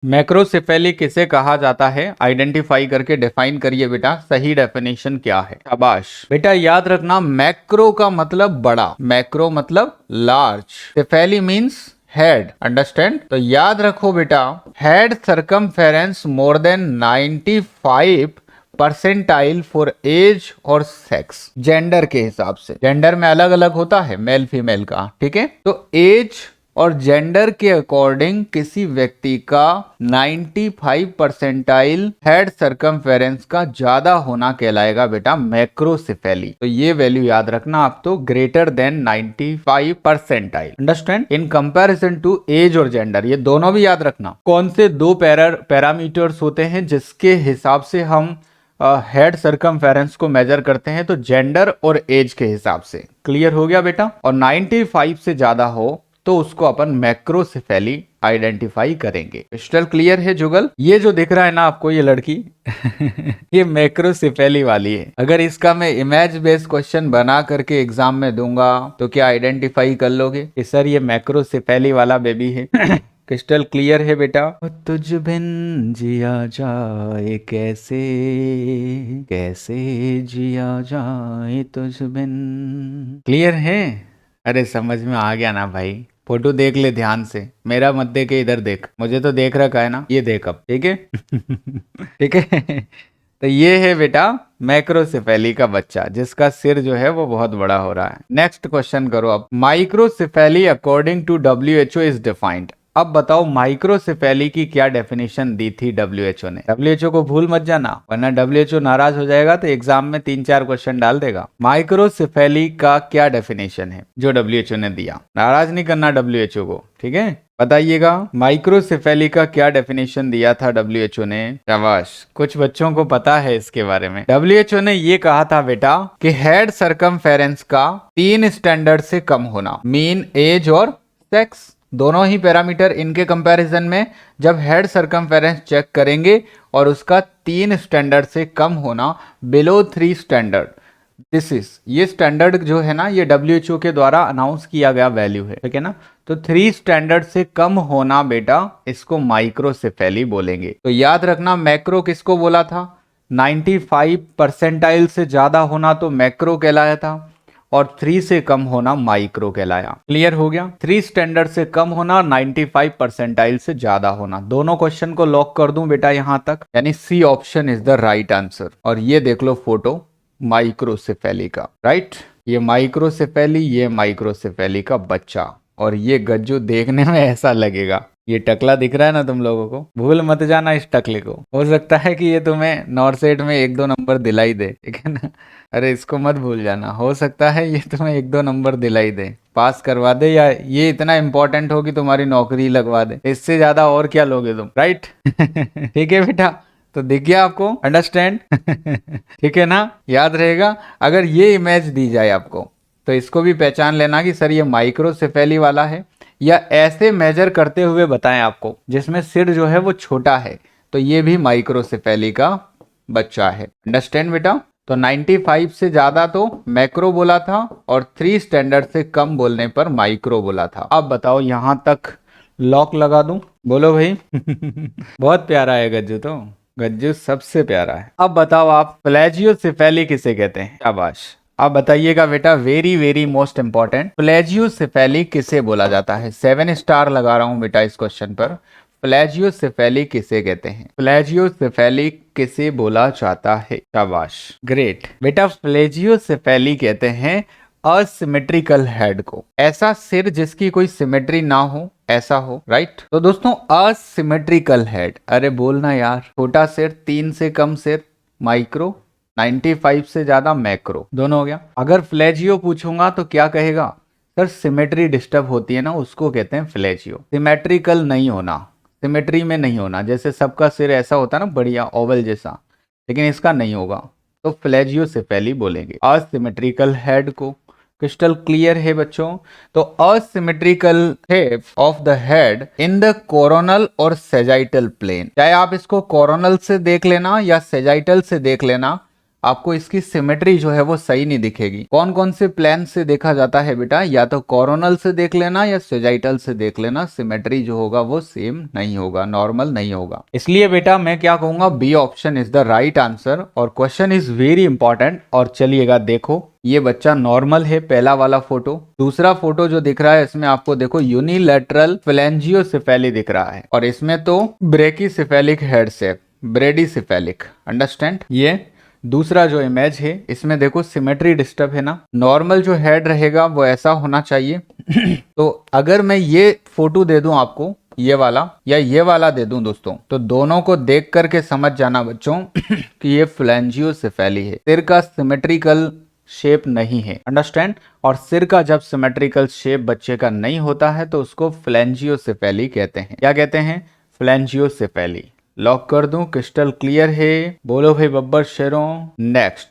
मैक्रोसेफेली किसे कहा जाता है, आइडेंटिफाई करके डिफाइन करिए बेटा, सही डेफिनेशन क्या है। शाबाश बेटा, याद रखना मैक्रो का मतलब बड़ा, मैक्रो मतलब large, cephaly means head, understand. तो याद रखो बेटा, head circumference more than 95 percentile for age और सेक्स, जेंडर के हिसाब से, जेंडर में अलग अलग होता है मेल फीमेल का, ठीक है। तो एज और जेंडर के अकॉर्डिंग किसी व्यक्ति का 95 परसेंटाइल हेड सरकमफेरेंस का ज्यादा होना कहलाएगा बेटा मैक्रोसेफेली। तो ये वैल्यू याद रखना आप, तो greater than 95 percentile, understand, in comparison to age और जेंडर। ये दोनों भी याद रखना, कौन से दो पैरामीटर्स होते हैं जिसके हिसाब से हम हेड सरकमफेरेंस को मेजर करते हैं, तो जेंडर और एज के हिसाब से। क्लियर हो गया बेटा। और 95 से ज्यादा हो तो उसको अपन मैक्रोसेफेली आइडेंटिफाई करेंगे। क्रिस्टल क्लियर है जुगल। ये जो दिख रहा है ना आपको, ये लड़की ये मैक्रोसेफेली वाली है। अगर इसका मैं इमेज बेस्ड क्वेश्चन बना करके एग्जाम में दूंगा तो क्या आइडेंटिफाई कर लोगे कि सर ये मैक्रोसेफेली वाला बेबी है? क्रिस्टल क्लियर है बेटा। तुझ बिन जिया जाए कैसे, कैसे जिया जाए तुझ बिन। क्लियर है? अरे समझ में आ गया ना भाई। फोटो देख ले ध्यान से, मेरा मत देख के इधर देख, मुझे तो देख रखा है ना, ये देख अब, ठीक है। ठीक है। तो ये है बेटा मैक्रोसेफेली का बच्चा, जिसका सिर जो है वो बहुत बड़ा हो रहा है। नेक्स्ट क्वेश्चन करो अब। Microcephaly according to WHO is defined. अब बताओ माइक्रोसेफेली की क्या डेफिनेशन दी थी WHO ने। WHO को भूल मत जाना, वरना WHO नाराज हो जाएगा तो एग्जाम में 3-4 क्वेश्चन डाल देगा। माइक्रोसेफेली का क्या डेफिनेशन है जो WHO ने दिया, नाराज नहीं करना WHO को, ठीक है। बताइएगा माइक्रोसेफेली का क्या डेफिनेशन दिया था WHO ने। शाबाश, कुछ बच्चों को पता है इसके बारे में। WHO ने ये कहा था बेटा कि हेड सरकमफेरेंस का 3 स्टैंडर्ड से कम होना, मीन, एज और सेक्स, दोनों ही पैरामीटर इनके कंपैरिजन में जब हेड सरकमफेरेंस चेक करेंगे और उसका 3 स्टैंडर्ड से कम होना, बिलो 3 स्टैंडर्ड, दिस इज, ये स्टैंडर्ड जो है ना, ये WHO के द्वारा अनाउंस किया गया वैल्यू है, ठीक है ना। तो 3 स्टैंडर्ड से कम होना बेटा, इसको माइक्रोसेफेली बोलेंगे। तो याद रखना मैक्रो किसको बोला था, 95 परसेंटाइल से ज्यादा होना तो मैक्रो कहलाया था, और 3 से कम होना माइक्रो कहलाया। क्लियर हो गया। 3 स्टैंडर्ड से कम होना, 95 परसेंटाइल से ज्यादा होना। दोनों क्वेश्चन को लॉक कर दूं बेटा यहां तक, यानी C option is the right answer. और ये देख लो फोटो माइक्रोसेफेली का, राइट। ये माइक्रोसेफेली, ये माइक्रोसेफेली का बच्चा, और ये गज्जू देखने में ऐसा लगेगा। ये टकला दिख रहा है ना तुम लोगों को, भूल मत जाना इस टकले को, हो सकता है कि ये तुम्हें नॉर्सेट में 1-2 नंबर दिलाई दे, ठीक है ना। अरे इसको मत भूल जाना, हो सकता है ये तुम्हें 1-2 नंबर दिलाई दे, पास करवा दे, या ये इतना इंपॉर्टेंट हो कि तुम्हारी नौकरी लगवा दे। इससे ज्यादा और क्या लोगे तुम, राइट। ठीक है बेटा, तो दिख गया आपको, अंडरस्टैंड। ठीक है ना, याद रहेगा। अगर ये इमेज दी जाए आपको तो इसको भी पहचान लेना कि सर ये माइक्रोसेफेली वाला है, या ऐसे मेजर करते हुए बताएं आपको जिसमें सिर जो है वो छोटा है, तो ये भी माइक्रोसेफेली का बच्चा है, अंडरस्टैंड बेटा। तो 95 से ज्यादा तो मैक्रो बोला था, और 3 स्टैंडर्ड से कम बोलने पर माइक्रो बोला था। अब बताओ यहां तक लॉक लगा दूं, बोलो भाई। बहुत प्यारा है गज्जू, तो गज्जू सबसे प्यारा है। अब बताओ आप प्लेजियोसेफेली किसे कहते हैं, शाबाश। अब बताइएगा बेटा, वेरी वेरी मोस्ट इंपॉर्टेंट, प्लेजियोसेफेली किसे बोला जाता है। 7 स्टार लगा रहा हूं बेटा इस क्वेश्चन पर। प्लेजियोसेफेली किसे कहते हैं, प्लेजियोसेफेली किसे बोला जाता है, शाबाश, ग्रेट बेटा। प्लेजियोसेफेली कहते हैं असिमेट्रिकल हेड को, ऐसा सिर जिसकी कोई सिमेट्री ना हो, ऐसा हो, राइट। तो दोस्तों असिमेट्रिकल हेड, अरे बोलना यार, छोटा सिर, 3 से कम सिर माइक्रो, 95 से ज्यादा मैक्रो, दोनों हो गया। अगर फ्लेजियो पूछूंगा तो क्या कहेगा, सर सिमेट्री डिस्टर्ब होती है ना, उसको कहते हैं फ्लेजियो। सिमेट्रिकल नहीं होना, सिमेट्री में नहीं होना, जैसे सबका सिर ऐसा होता है ना, बढ़िया ओवल जैसा, लेकिन इसका नहीं होगा, तो फ्लेजियोसेफेली बोलेंगे असिमेट्रिकल हेड को। क्रिस्टल क्लियर है बच्चों। तो asymmetrical shape of the head in the coronal और सेजाइटल प्लेन, चाहे आप इसको कोरोनल से देख लेना या सेजाइटल से देख लेना, आपको इसकी सिमेट्री जो है वो सही नहीं दिखेगी। कौन कौन से प्लान से देखा जाता है बेटा, या तो कोरोनल से देख लेना या सेजाइटल से देख लेना, सिमेट्री जो होगा वो सेम नहीं होगा, नॉर्मल नहीं होगा। इसलिए बेटा मैं क्या कहूंगा, B option is the right answer. और क्वेश्चन इज वेरी इंपॉर्टेंट। और चलिएगा देखो, ये बच्चा नॉर्मल है, पहला वाला फोटो। दूसरा फोटो जो दिख रहा है इसमें आपको देखो यूनिलैटरल फ्लैंजियोसेफेली दिख रहा है, और इसमें तो ब्रेकीसेफेलिक हेड शेप, ब्रेडीसेफेलिक। अंडरस्टैंड। ये दूसरा जो इमेज है इसमें देखो सिमेट्री डिस्टर्ब है ना, नॉर्मल जो हेड रहेगा वो ऐसा होना चाहिए। तो अगर मैं ये फोटो दे दूं आपको, ये वाला या ये वाला दे दूं दोस्तों, तो दोनों को देख करके समझ जाना बच्चों कि ये फ्लैंजियोसेफेली है, सिर का सिमेट्रिकल शेप नहीं है। अंडरस्टैंड। और सिर का जब सिमेट्रिकल शेप बच्चे का नहीं होता है तो उसको फ्लैंजियोसेफेली कहते हैं। क्या कहते हैं? फ्लैंजियोसेफेली। लॉक कर दूं? क्रिस्टल क्लियर है? बोलो भाई बब्बर शेरों। नेक्स्ट